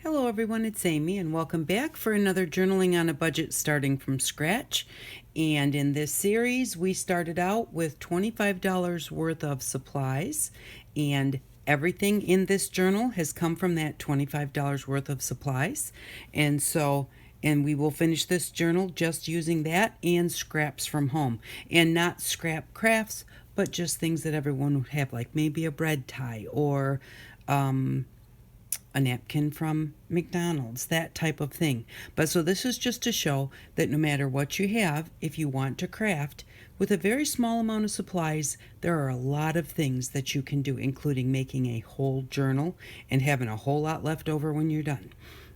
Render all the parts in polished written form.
Hello everyone, it's Amy and welcome back for another Journaling on a Budget starting from scratch. And in this series, we started out with $25 worth of supplies, and everything in this journal has come from that $25 worth of supplies. And we will finish this journal just using that and scraps from home, and not scrap crafts, but just things that everyone would have, like maybe a bread tie or a napkin from McDonald's, that type of thing. But so this is just to show that no matter what you have, if you want to craft with a very small amount of supplies, there are a lot of things that you can do, including making a whole journal and having a whole lot left over when you're done.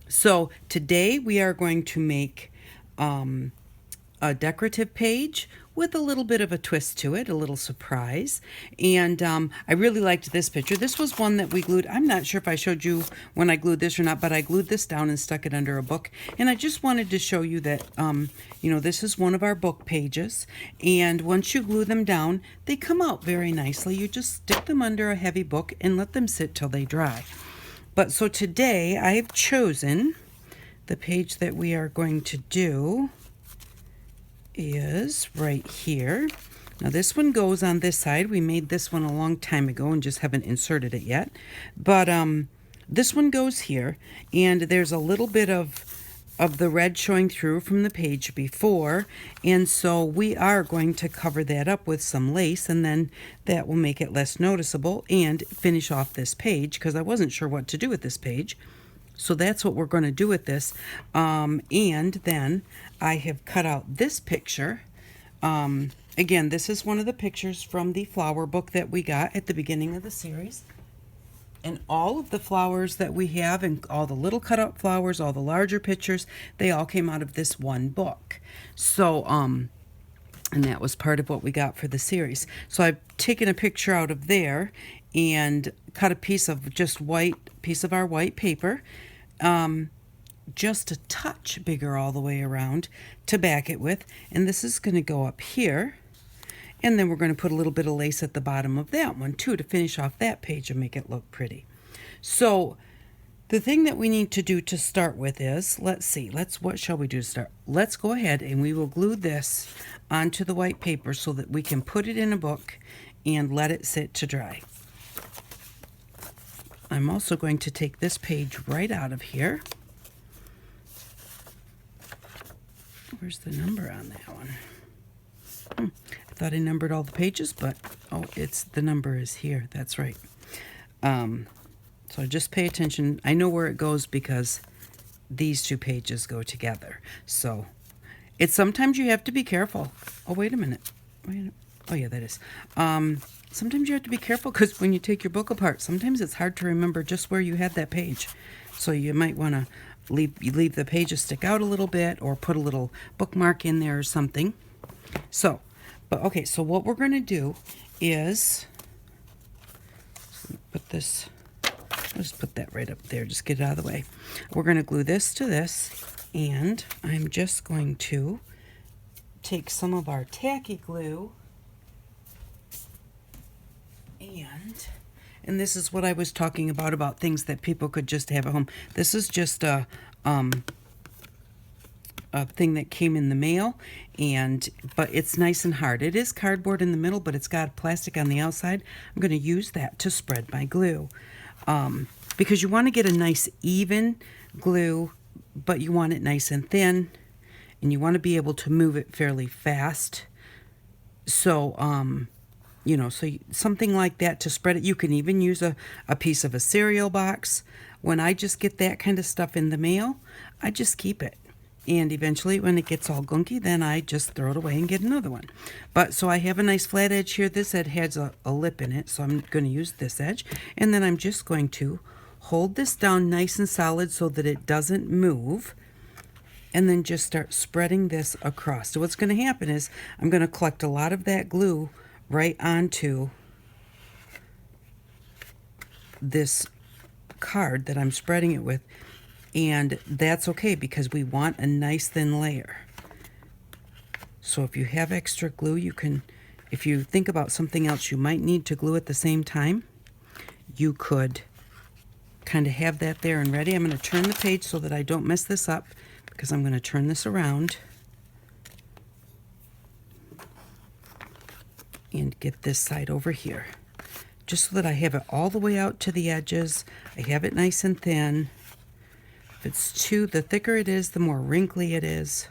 So today we are going to make a decorative page with a little bit of a twist to it, a little surprise. And I really liked this picture. This was one that we glued. I'm not sure if I showed you when I glued this or not, but I glued this down and stuck it under a book. And I just wanted to show you that, this is one of our book pages. And once you glue them down, they come out very nicely. You just stick them under a heavy book and let them sit till they dry. But so today I've chosen the page that we are going to do is right here. Now this one goes on this side. We made this one a long time ago and just haven't inserted it yet. But this one goes here, and there's a little bit of the red showing through from the page before, and so we are going to cover that up with some lace, and then that will make it less noticeable and finish off this page, because I wasn't sure what to do with this page. So that's what we're going to do with this. And then I have cut out this picture. Again, this is one of the pictures from the flower book that we got at the beginning of the series. And all of the flowers that we have, and all the little cut-out flowers, all the larger pictures, they all came out of this one book. So, and that was part of what we got for the series. So I've taken a picture out of there and cut a piece of just piece of our white paper, just a touch bigger all the way around to back it with. And this is going to go up here. And then we're going to put a little bit of lace at the bottom of that one too to finish off that page and make it look pretty. So the thing that we need to do to start with is, what shall we do to start? Let's go ahead and we will glue this onto the white paper so that we can put it in a book and let it sit to dry. I'm also going to take this page right out of here. Where's the number on that one? I thought I numbered all the pages, but the number is here. That's right. So just pay attention. I know where it goes because these two pages go together. So it's sometimes you have to be careful. Oh, wait a minute. Oh, yeah, that is. Sometimes you have to be careful because when you take your book apart, sometimes it's hard to remember just where you had that page. So you might want to leave the pages stick out a little bit or put a little bookmark in there or something. So what we're going to do is let's put that right up there. Just get it out of the way. We're going to glue this to this, and I'm just going to take some of our tacky glue, and this is what I was talking about things that people could just have at home. This is just a thing that came in the mail, but it's nice and hard. It is cardboard in the middle, but it's got plastic on the outside. I'm going to use that to spread my glue, because you want to get a nice even glue, but you want it nice and thin, and you want to be able to move it fairly fast. So something like that to spread it. You can even use a piece of a cereal box. When I just get that kind of stuff in the mail, I just keep it. And eventually when it gets all gunky, then I just throw it away and get another one. But so I have a nice flat edge here. This edge has a lip in it, so I'm going to use this edge. And then I'm just going to hold this down nice and solid so that it doesn't move. And then just start spreading this across. So what's going to happen is I'm going to collect a lot of that glue right onto this card that I'm spreading it with, and that's okay because we want a nice thin layer. So if you have extra glue, you can, if you think about something else you might need to glue at the same time, you could kind of have that there and ready. I'm going to turn the page so that I don't mess this up, because I'm going to turn this around and get this side over here, just so that I have it all the way out to the edges. I have it nice and thin. If it's too, the thicker it is, the more wrinkly it is.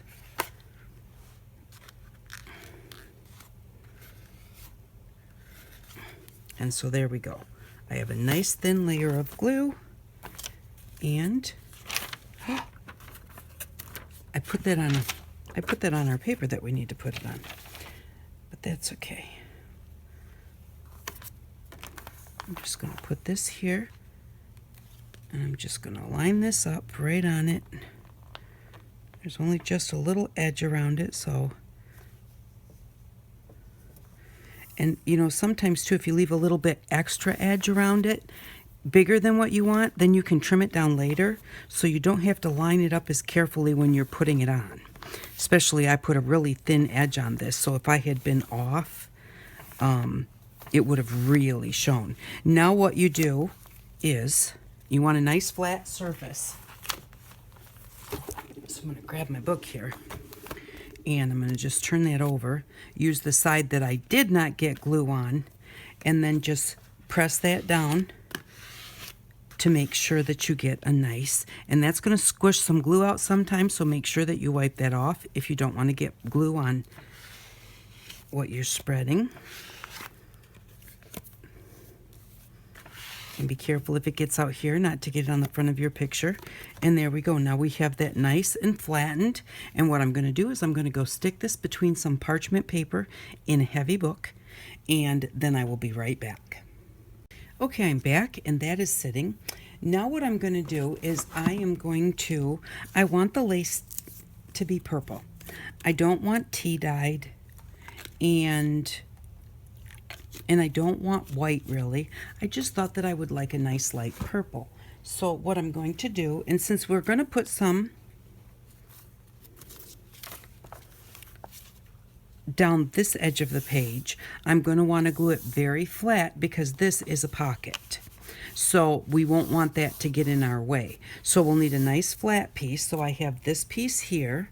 And so there we go. I have a nice thin layer of glue, and I put that on our paper that we need to put it on, but that's okay. I'm just going to put this here, and I'm just going to line this up right on it. There's only just a little edge around it, so. And you know, sometimes too, if you leave a little bit extra edge around it, bigger than what you want, then you can trim it down later, so you don't have to line it up as carefully when you're putting it on. Especially, I put a really thin edge on this, so if I had been off, it would have really shown. Now what you do is, you want a nice flat surface. So I'm going to grab my book here, and I'm going to just turn that over. Use the side that I did not get glue on, and then just press that down to make sure that you get a nice, and that's going to squish some glue out sometimes, so make sure that you wipe that off if you don't want to get glue on what you're spreading. And be careful if it gets out here not to get it on the front of your picture. And there we go. Now we have that nice and flattened. And what I'm going to do is I'm going to go stick this between some parchment paper in a heavy book, and then I will be right back. Okay, I'm back, and that is sitting. Now what I'm going to do is I want the lace to be purple. I don't want tea dyed, and I don't want white really. I just thought that I would like a nice light purple. So what I'm going to do, and since we're going to put some down this edge of the page, I'm going to want to glue it very flat, because this is a pocket. So we won't want that to get in our way. So we'll need a nice flat piece. So I have this piece here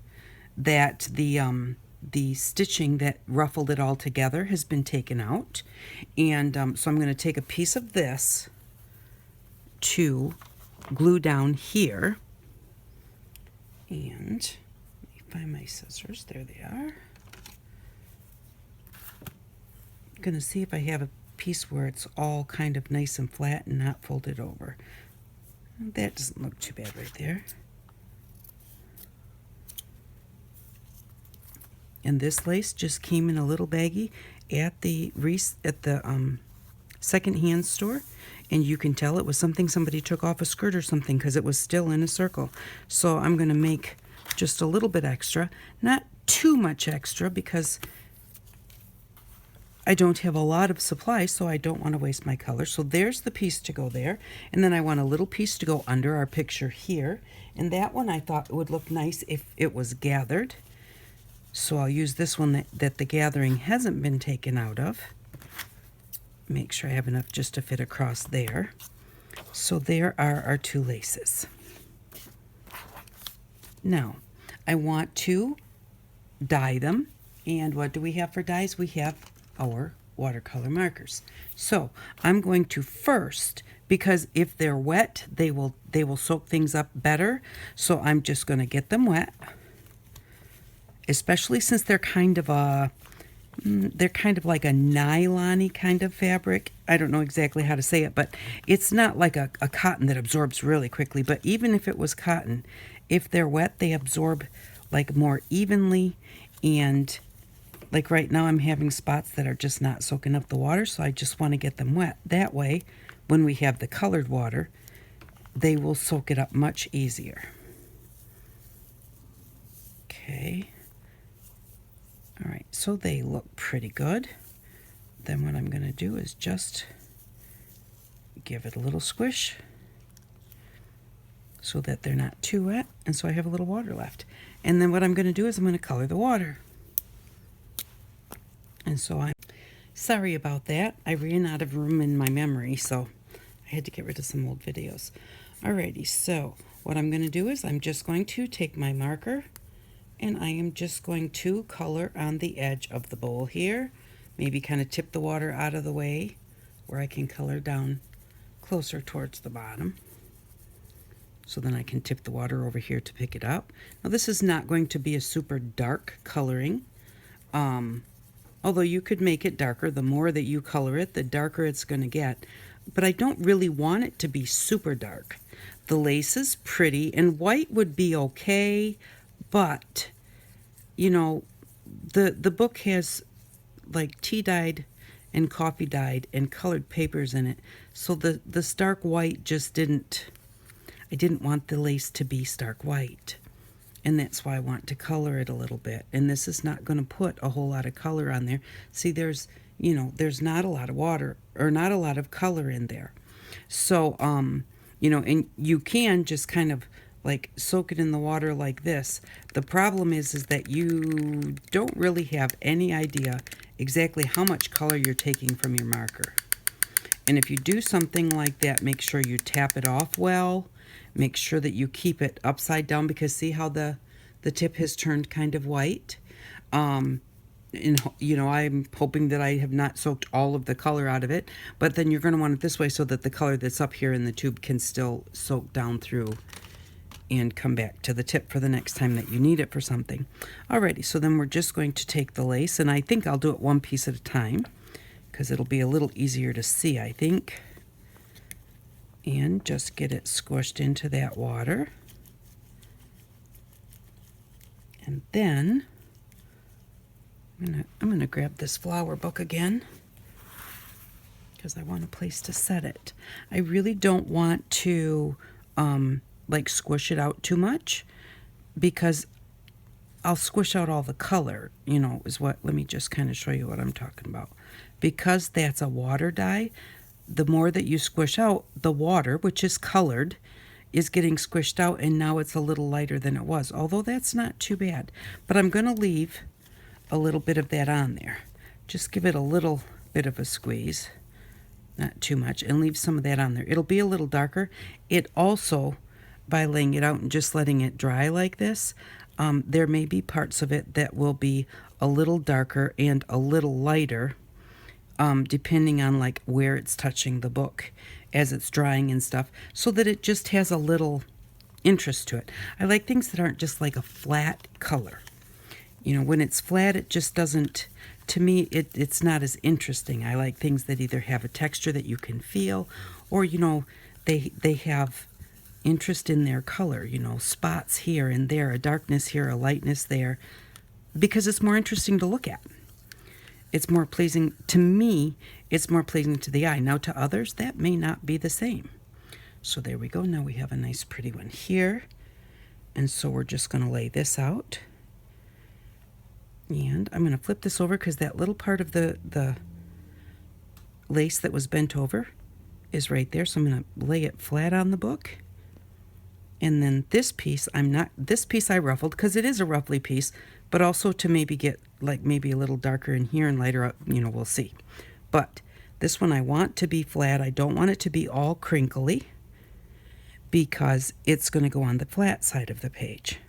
that the stitching that ruffled it all together has been taken out, and so I'm going to take a piece of this to glue down here, and let me find my scissors. There they are. I'm going to see if I have a piece where it's all kind of nice and flat and not folded over. That doesn't look too bad right there. And this lace just came in a little baggie at the second-hand store, and you can tell it was something somebody took off a skirt or something, because it was still in a circle. So I'm going to make just a little bit extra, not too much extra, because I don't have a lot of supplies, so I don't want to waste my color. So there's the piece to go there, and then I want a little piece to go under our picture here, and that one I thought would look nice if it was gathered. So I'll use this one that the gathering hasn't been taken out of. Make sure I have enough just to fit across there. So there are our two laces. Now, I want to dye them. And what do we have for dyes? We have our watercolor markers. So I'm going to first, because if they're wet, they will soak things up better. So I'm just going to get them wet. Especially since they're kind of like a nylon-y kind of fabric. I don't know exactly how to say it, but it's not like a cotton that absorbs really quickly. But even if it was cotton, if they're wet, they absorb like more evenly. And like right now, I'm having spots that are just not soaking up the water, so I just want to get them wet. That way, when we have the colored water, they will soak it up much easier. Okay. All right, so they look pretty good. Then what I'm going to do is just give it a little squish so that they're not too wet, and so I have a little water left. And then what I'm going to do is I'm going to color the water. And so I'm sorry about that. I ran out of room in my memory, so I had to get rid of some old videos. Alrighty, so what I'm going to do is I'm just going to take my marker and I am just going to color on the edge of the bowl here. Maybe kind of tip the water out of the way where I can color down closer towards the bottom. So then I can tip the water over here to pick it up. Now this is not going to be a super dark coloring. Although you could make it darker. The more that you color it, the darker it's going to get. But I don't really want it to be super dark. The lace is pretty, and white would be okay, but, you know, the book has like tea dyed and coffee dyed and colored papers in it. So the stark white just didn't, I didn't want the lace to be stark white. And that's why I want to color it a little bit. And this is not going to put a whole lot of color on there. See, there's, you know, there's not a lot of water or not a lot of color in there. So, you know, and you can just kind of like soak it in the water like this. The problem is that you don't really have any idea exactly how much color you're taking from your marker. And if you do something like that, make sure you tap it off well. Make sure that you keep it upside down, because see how the tip has turned kind of white? And, you know, I'm hoping that I have not soaked all of the color out of it, but then you're going to want it this way so that the color that's up here in the tube can still soak down through and come back to the tip for the next time that you need it for something. Alrighty, so then we're just going to take the lace, and I think I'll do it one piece at a time because it'll be a little easier to see, I think. And just get it squished into that water. And then I'm gonna grab this flower book again because I want a place to set it. I really don't want to like squish it out too much, because I'll squish out all the color, you know, is what, let me just kind of show you what I'm talking about. Because that's a water dye, the more that you squish out, the water, which is colored, is getting squished out, and now it's a little lighter than it was, although that's not too bad. But I'm going to leave a little bit of that on there. Just give it a little bit of a squeeze, not too much, and leave some of that on there. It'll be a little darker. It also, by laying it out and just letting it dry like this, there may be parts of it that will be a little darker and a little lighter, depending on like where it's touching the book as it's drying and stuff, so that it just has a little interest to it. I like things that aren't just like a flat color. You know, when it's flat, it just doesn't, to me, it's not as interesting. I like things that either have a texture that you can feel, or, you know, they have interest in their color, you know, spots here and there, a darkness here, a lightness there, because it's more interesting to look at. It's more pleasing to me, it's more pleasing to the eye. Now to others, that may not be the same. So there we go. Now we have a nice pretty one here. And so we're just going to lay this out. And I'm going to flip this over because that little part of the lace that was bent over is right there. So I'm going to lay it flat on the book. And then this piece, this piece I ruffled because it is a ruffly piece, but also to maybe get like maybe a little darker in here and lighter up, you know, we'll see. But this one I want to be flat. I don't want it to be all crinkly because it's going to go on the flat side of the page.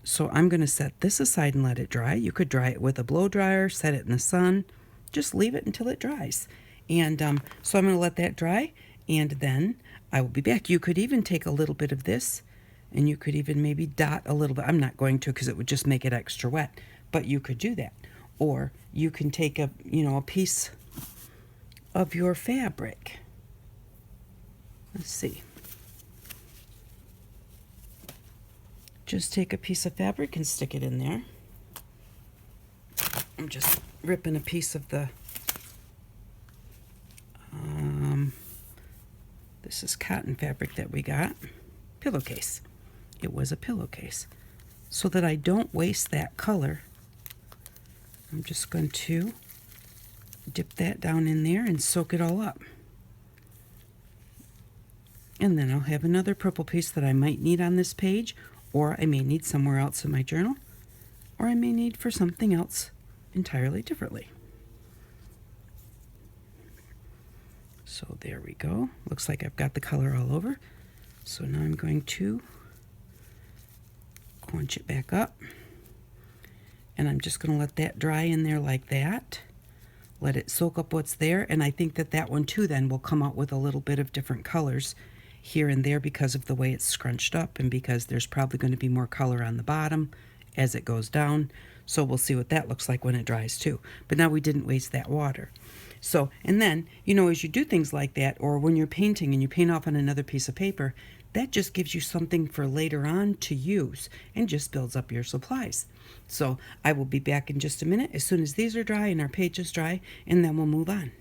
So I'm going to set this aside and let it dry. You could dry it with a blow dryer, set it in the sun, just leave it until it dries. And so I'm going to let that dry, and then I will be back. You could even take a little bit of this, and you could even maybe dot a little bit. I'm not going to because it would just make it extra wet, but you could do that. Or you can take a piece of your fabric. Let's see. Just take a piece of fabric and stick it in there. I'm just ripping a piece of the, this is cotton fabric that we got. Pillowcase. It was a pillowcase. So that I don't waste that color, I'm just going to dip that down in there and soak it all up. And then I'll have another purple piece that I might need on this page, or I may need somewhere else in my journal, or I may need for something else entirely differently. So there we go. Looks like I've got the color all over. So now I'm going to quench it back up. And I'm just going to let that dry in there like that. Let it soak up what's there. And I think that that one too then will come out with a little bit of different colors here and there because of the way it's scrunched up and because there's probably going to be more color on the bottom as it goes down. So we'll see what that looks like when it dries too. But now we didn't waste that water. So, and then, you know, as you do things like that, or when you're painting and you paint off on another piece of paper, that just gives you something for later on to use and just builds up your supplies. So I will be back in just a minute as soon as these are dry and our page is dry, and then we'll move on.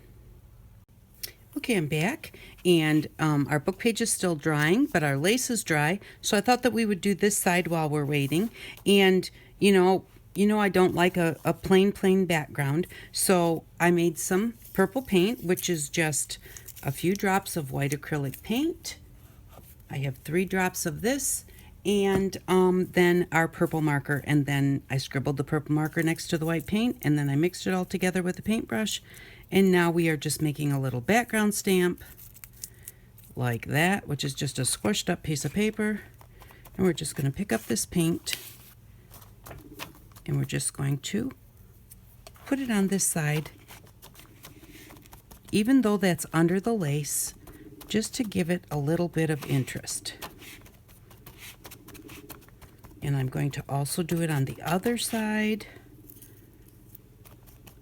Okay, I'm back, and our book page is still drying, but our lace is dry. So I thought that we would do this side while we're waiting. And you know I don't like a plain background, so I made some purple paint, which is just a few drops of white acrylic paint. I have 3 drops of this, and then our purple marker, and then I scribbled the purple marker next to the white paint, and then I mixed it all together with a paintbrush, and now we are just making a little background stamp like that, which is just a squished up piece of paper, and we're just going to pick up this paint, and we're just going to put it on this side, even though that's under the lace, just to give it a little bit of interest. And I'm going to also do it on the other side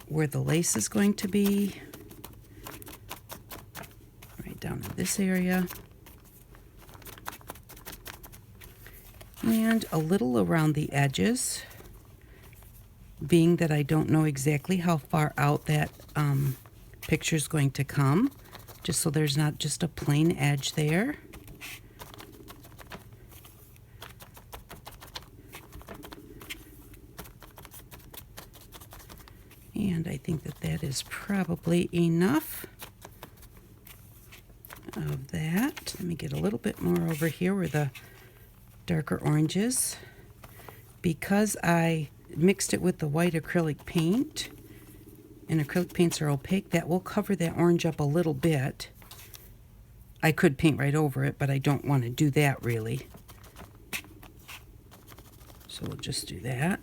where the lace is going to be, right down in this area, and a little around the edges, being that I don't know exactly how far out that picture is going to come, just so there's not just a plain edge there. And I think that that is probably enough of that. Let me get a little bit more over here where the darker orange is. Because I mixed it with the white acrylic paint, and acrylic paints are opaque, that will cover that orange up a little bit. I could paint right over it, but I don't want to do that really. So we'll just do that.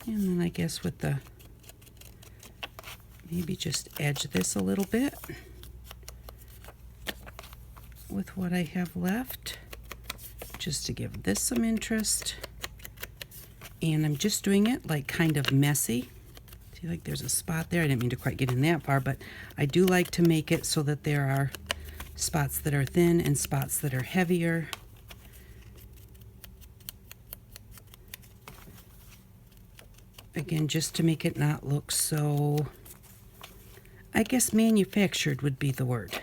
And then I guess with the, maybe just edge this a little bit with what I have left, just to give this some interest. And I'm just doing it like kind of messy. See, like there's a spot there. I didn't mean to quite get in that far, but I do like to make it so that there are spots that are thin and spots that are heavier. Again, just to make it not look so, I guess manufactured would be the word.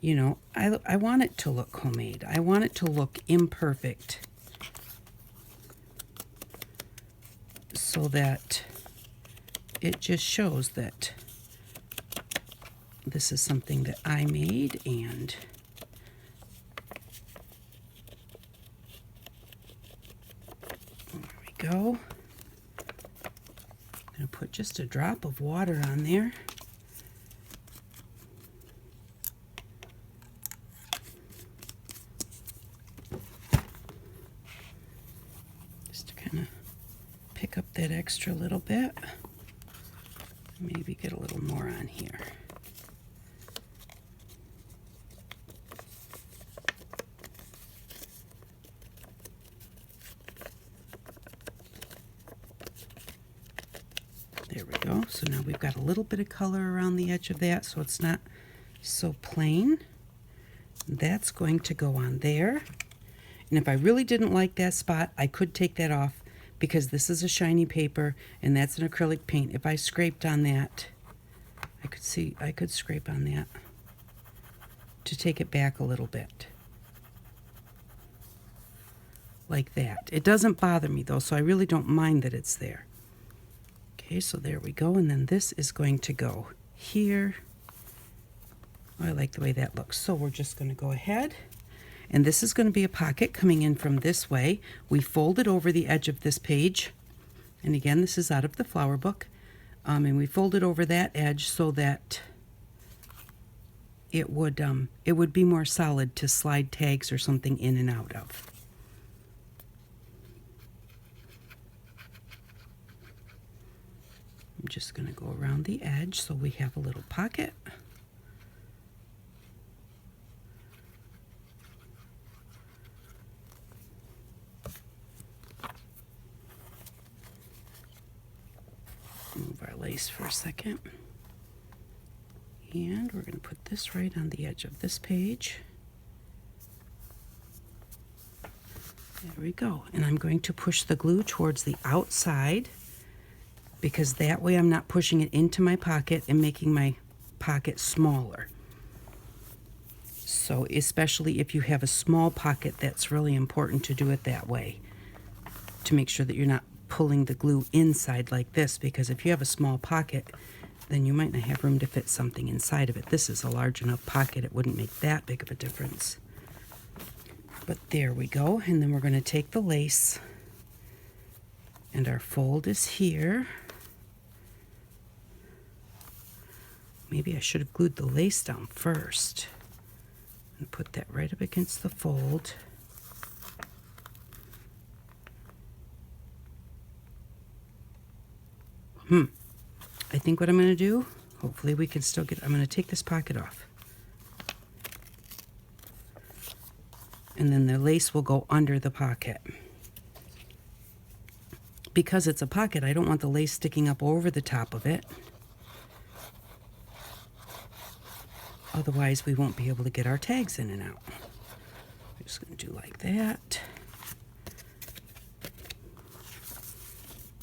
You know, I want it to look homemade. I want it to look imperfect, so that it just shows that this is something that I made. And there we go. I'm going to put just a drop of water on there. Just to kind of pick up that extra little bit. Maybe get a little more on here. There we go. So now we've got a little bit of color around the edge of that, so it's not so plain. That's going to go on there. And if I really didn't like that spot, I could take that off, because this is a shiny paper and that's an acrylic paint. If I scraped on that, I could scrape on that to take it back a little bit. Like that. It doesn't bother me though, so I really don't mind that it's there. Okay, so there we go, and then this is going to go here. Oh, I like the way that looks. So we're just going to go ahead, and this is going to be a pocket coming in from this way. We fold it over the edge of this page, and again, this is out of the flower book, and we fold it over that edge so that it would be more solid to slide tags or something in and out of. I'm just going to go around the edge so we have a little pocket. Move our lace for a second. And we're going to put this right on the edge of this page. There we go. And I'm going to push the glue towards the outside, because that way I'm not pushing it into my pocket and making my pocket smaller. So especially if you have a small pocket, that's really important to do it that way, to make sure that you're not pulling the glue inside like this, because if you have a small pocket, then you might not have room to fit something inside of it. This is a large enough pocket, it wouldn't make that big of a difference. But there we go. And then we're going to take the lace, and our fold is here. Maybe I should have glued the lace down first and put that right up against the fold. I think what I'm going to do, hopefully we can still get, I'm going to take this pocket off. And then the lace will go under the pocket. Because it's a pocket, I don't want the lace sticking up over the top of it. Otherwise, we won't be able to get our tags in and out. I'm just going to do like that.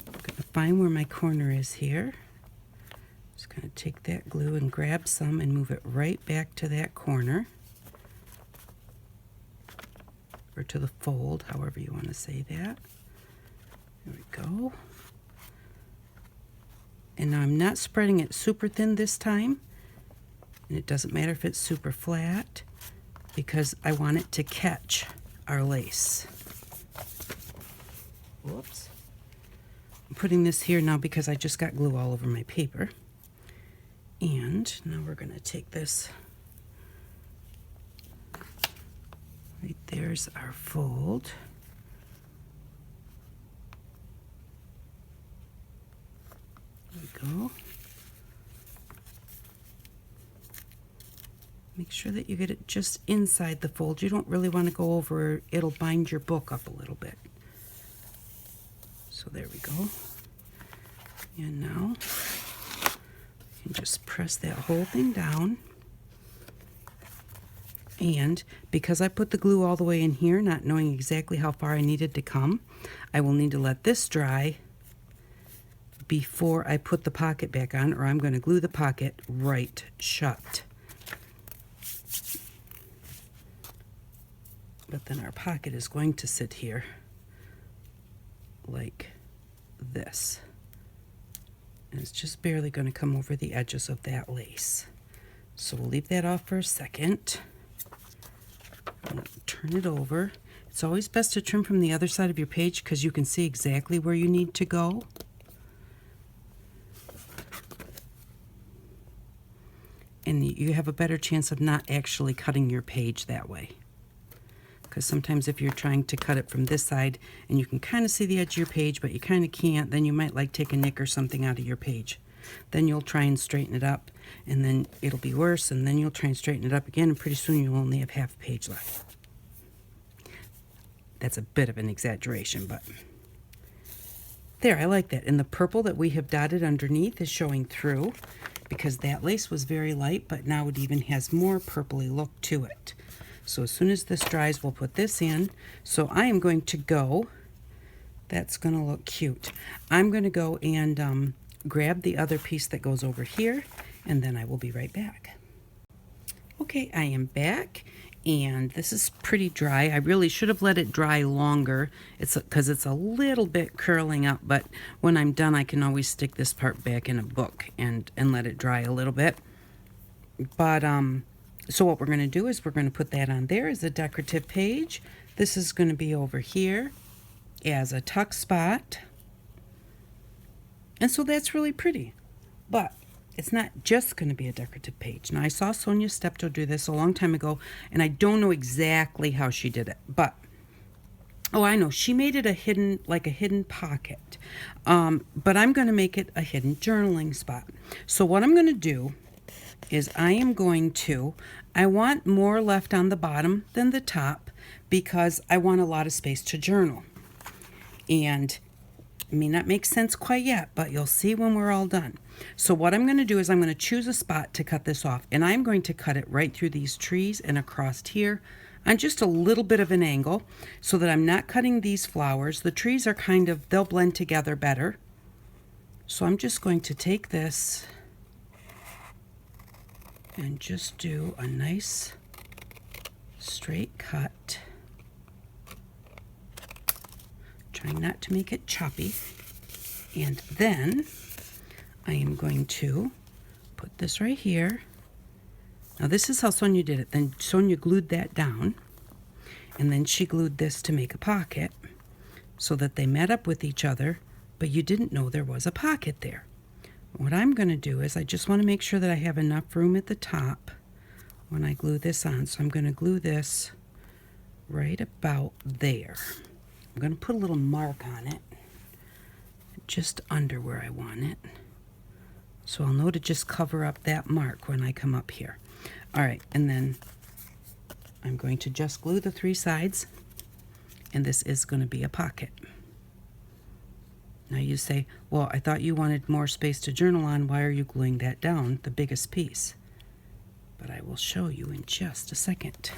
I'm going to find where my corner is here. Just going to take that glue and grab some and move it right back to that corner. Or to the fold, however you want to say that. There we go. And now I'm not spreading it super thin this time. And it doesn't matter if it's super flat, because I want it to catch our lace. Whoops. I'm putting this here now because I just got glue all over my paper. And now we're going to take this. Right there's our fold. There we go. Make sure that you get it just inside the fold. You don't really want to go over, it'll bind your book up a little bit. So there we go. And now you can just press that whole thing down. And because I put the glue all the way in here, not knowing exactly how far I needed to come, I will need to let this dry before I put the pocket back on, or I'm going to glue the pocket right shut. But then our pocket is going to sit here like this. And it's just barely going to come over the edges of that lace. So we'll leave that off for a second. Turn it over. It's always best to trim from the other side of your page because you can see exactly where you need to go. And you have a better chance of not actually cutting your page that way. Because sometimes if you're trying to cut it from this side and you can kind of see the edge of your page, but you kind of can't, then you might like take a nick or something out of your page. Then you'll try and straighten it up, and then it'll be worse, and then you'll try and straighten it up again, and pretty soon you'll only have half a page left. That's a bit of an exaggeration, but there, I like that. And the purple that we have dotted underneath is showing through because that lace was very light, but now it even has more purpley look to it. So as soon as this dries, we'll put this in. So I am going to go, that's going to look cute. I'm going to go and grab the other piece that goes over here, and then I will be right back. Okay, I am back, and this is pretty dry. I really should have let it dry longer. It's because it's a little bit curling up, but when I'm done, I can always stick this part back in a book and let it dry a little bit. But so what we're going to do is we're going to put that on there as a decorative page. This is going to be over here as a tuck spot. And so that's really pretty. But it's not just going to be a decorative page. Now, I saw Sonia Steptoe do this a long time ago, and I don't know exactly how she did it, but oh, I know, she made it a hidden, like a hidden pocket. But I'm going to make it a hidden journaling spot. So what I'm going to do is I want more left on the bottom than the top because I want a lot of space to journal. And it may not make sense quite yet, but you'll see when we're all done. So what I'm going to do is I'm going to choose a spot to cut this off, and I'm going to cut it right through these trees and across here on just a little bit of an angle so that I'm not cutting these flowers. The trees are they'll blend together better. So I'm just going to take this and just do a nice straight cut. Trying not to make it choppy. And then I am going to put this right here. Now this is how Sonia did it. Then Sonia glued that down, and then she glued this to make a pocket so that they met up with each other, but you didn't know there was a pocket there. What I'm going to do is I just want to make sure that I have enough room at the top when I glue this on. So I'm going to glue this right about there. I'm going to put a little mark on it, just under where I want it. So I'll know to just cover up that mark when I come up here. All right, and then I'm going to just glue the 3 sides, and this is going to be a pocket. Now you say, well, I thought you wanted more space to journal on. Why are you gluing that down, the biggest piece? But I will show you in just a second.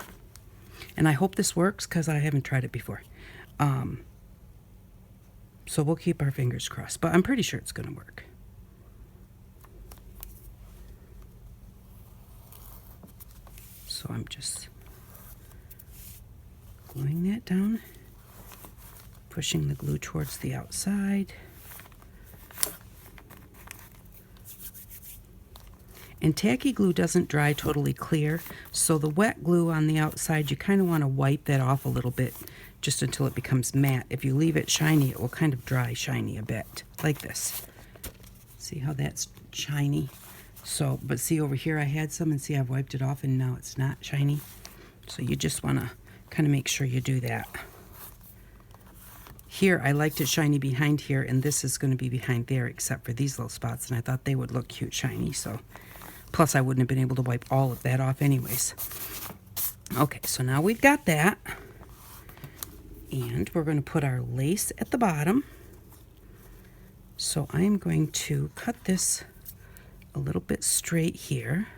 And I hope this works because I haven't tried it before. So we'll keep our fingers crossed, but I'm pretty sure it's going to work. So I'm just gluing that down, pushing the glue towards the outside. And tacky glue doesn't dry totally clear, so the wet glue on the outside, you kind of want to wipe that off a little bit just until it becomes matte. If you leave it shiny, it will kind of dry shiny a bit, like this. See how that's shiny? So, but see over here I had some, and see I've wiped it off and now it's not shiny. So you just want to kind of make sure you do that. Here I liked it shiny behind here, and this is going to be behind there except for these little spots, and I thought they would look cute shiny. So plus I wouldn't have been able to wipe all of that off anyways. Okay, so now we've got that, and we're going to put our lace at the bottom. So I'm going to cut this a little bit straight here,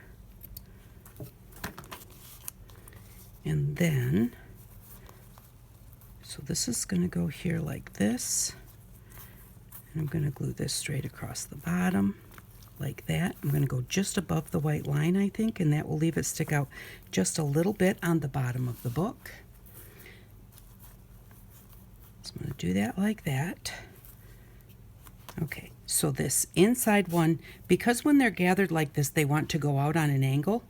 and then so this is going to go here like this, and I'm going to glue this straight across the bottom like that. I'm going to go just above the white line, I think, and that will leave it stick out just a little bit on the bottom of the book. So I'm going to do that like that. Okay, so this inside one, because when they're gathered like this, they want to go out on an angle.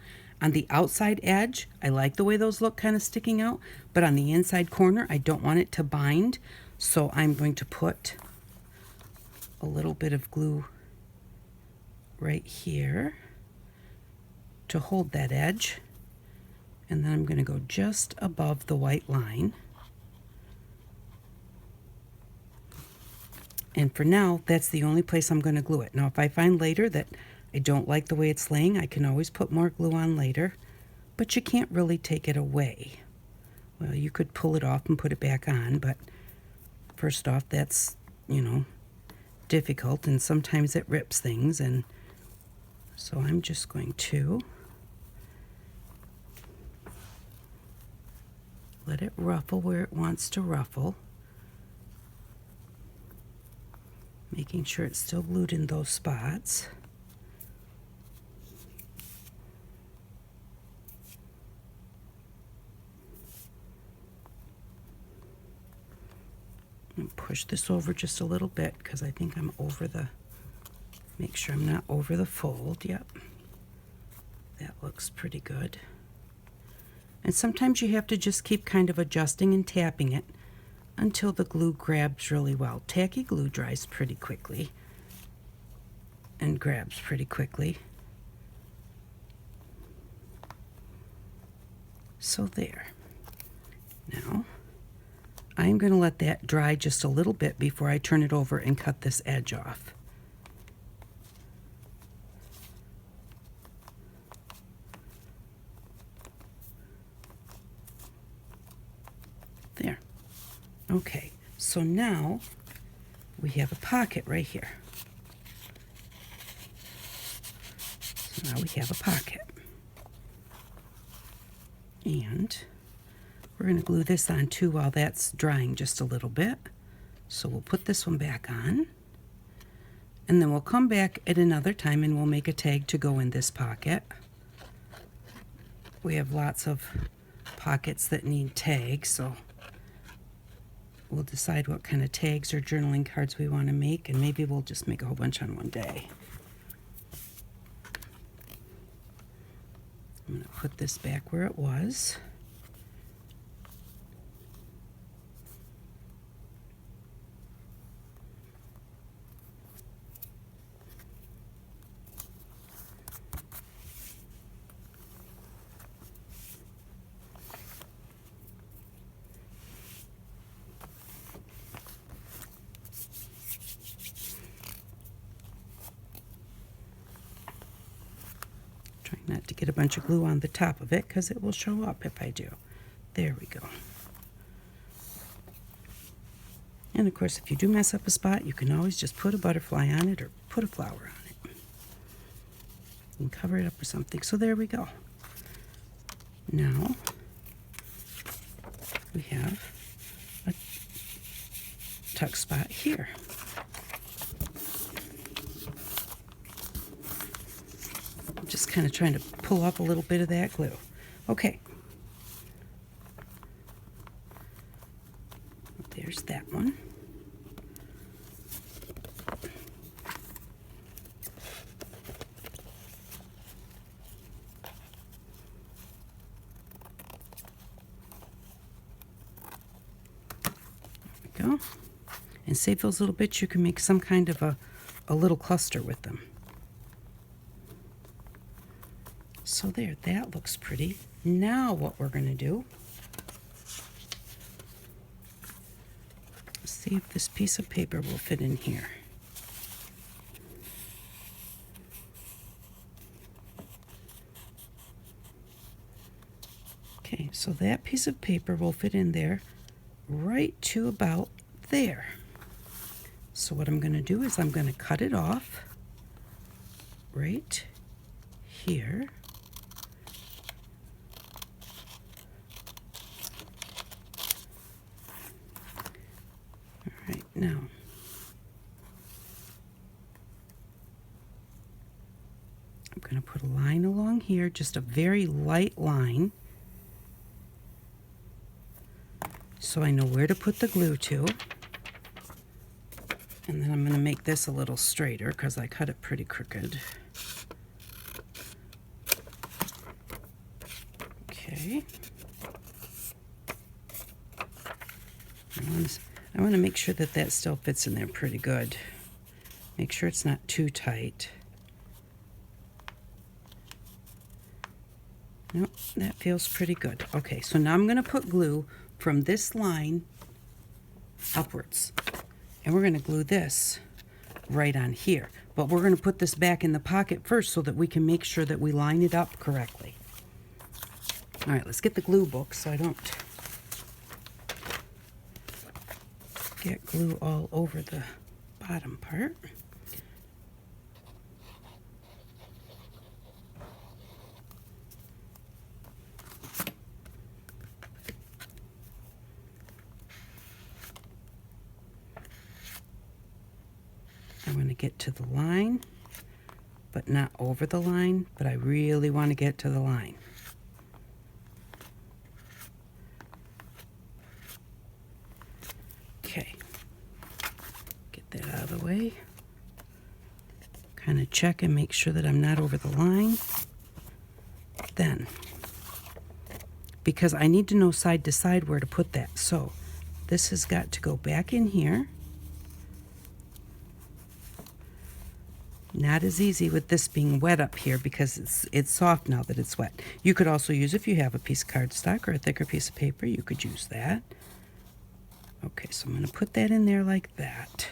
On the outside edge, I like the way those look kind of sticking out, but on the inside corner, I don't want it to bind. So I'm going to put a little bit of glue right here to hold that edge. And then I'm going to go just above the white line. And for now, that's the only place I'm going to glue it. Now, if I find later that I don't like the way it's laying, I can always put more glue on later, but you can't really take it away. Well, you could pull it off and put it back on, but first off, that's, difficult, and sometimes it rips things, and so I'm just going to let it ruffle where it wants to ruffle, making sure it's still glued in those spots. And push this over just a little bit because I think I'm over make sure I'm not over the fold. Yep, that looks pretty good. And sometimes you have to just keep kind of adjusting and tapping it until the glue grabs really well. Tacky glue dries pretty quickly. and grabs pretty quickly. So there. Now, I'm going to let that dry just a little bit before I turn it over and cut this edge off. There. Okay, so now we have a pocket right here. So now we have a pocket. And we're going to glue this on too while that's drying just a little bit. So we'll put this one back on. And then we'll come back at another time and we'll make a tag to go in this pocket. We have lots of pockets that need tags, so we'll decide what kind of tags or journaling cards we want to make, and maybe we'll just make a whole bunch on one day. I'm going to put this back where it was. Trying not to get a bunch of glue on the top of it because it will show up if I do. There we go. And of course, if you do mess up a spot, you can always just put a butterfly on it or put a flower on it and cover it up with something. So there we go. Now we have a tuck spot here. I'm just kind of trying to pull up a little bit of that glue. Okay. There's that one. There we go. And save those little bits. You can make some kind of a little cluster with them. So there, that looks pretty. Now what we're going to do, see if this piece of paper will fit in here. Okay, so that piece of paper will fit in there right to about there. So what I'm going to do is I'm going to cut it off right here. All right, now I'm going to put a line along here, just a very light line, so I know where to put the glue to. And then I'm going to make this a little straighter because I cut it pretty crooked. Okay. I want to make sure that that still fits in there pretty good. Make sure it's not too tight. Nope, that feels pretty good. Okay, so now I'm going to put glue from this line upwards. And we're going to glue this right on here. But we're going to put this back in the pocket first so that we can make sure that we line it up correctly. All right, let's get the glue book so I don't get glue all over the bottom part. I want to get to the line, but not over the line, but I really want to get to the line. Okay, get that out of the way. Kind of check and make sure that I'm not over the line. Then, because I need to know side to side where to put that, so this has got to go back in here. Not as easy with this being wet up here because it's soft now that it's wet. You could also use, if you have a piece of cardstock or a thicker piece of paper, you could use that. Okay, so I'm going to put that in there like that.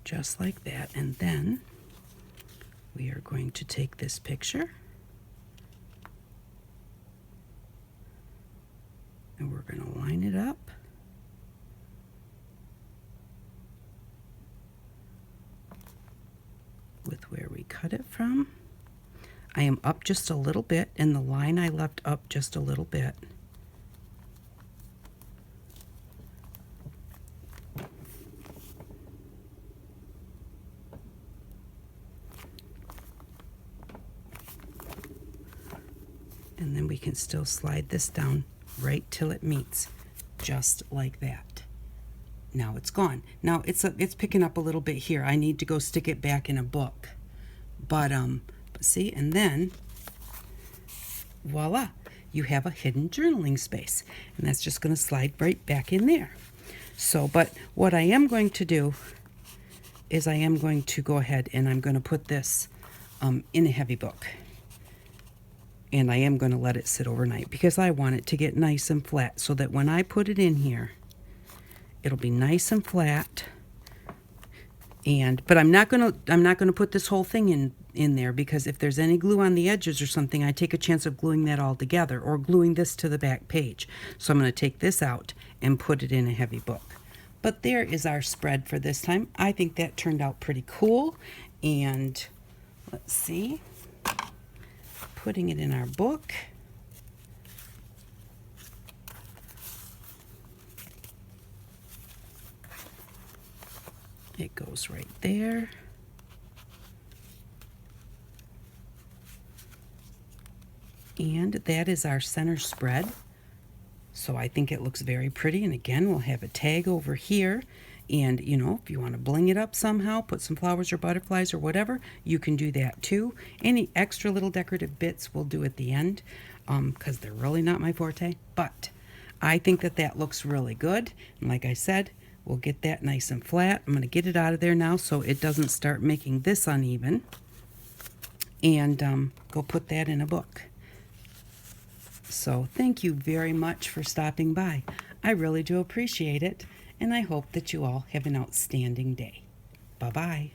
Just like that. And then we are going to take this picture and we're going to line it up. With where we cut it from. I am up just a little bit, and the line I left up just a little bit. And then we can still slide this down right till it meets, just like that. Now it's gone. Now it's picking up a little bit here. I need to go stick it back in a book. But see, and then voila, you have a hidden journaling space. And that's just going to slide right back in there. So, but what I am going to do is I am going to go ahead and I'm going to put this in a heavy book. And I am going to let it sit overnight because I want it to get nice and flat so that when I put it in here, it'll be nice and flat. But I'm not gonna put this whole thing in there because if there's any glue on the edges or something, I take a chance of gluing that all together or gluing this to the back page. So I'm going to take this out and put it in a heavy book. But there is our spread for this time. I think that turned out pretty cool. And let's see, putting it in our book. It goes right there. And that is our center spread. So I think it looks very pretty. And again, we'll have a tag over here. And, you know, if you want to bling it up somehow, put some flowers or butterflies or whatever, you can do that too. Any extra little decorative bits we'll do at the end because they're really not my forte. But I think that that looks really good. And like I said, we'll get that nice and flat. I'm going to get it out of there now so it doesn't start making this uneven. And go put that in a book. So thank you very much for stopping by. I really do appreciate it. And I hope that you all have an outstanding day. Bye-bye.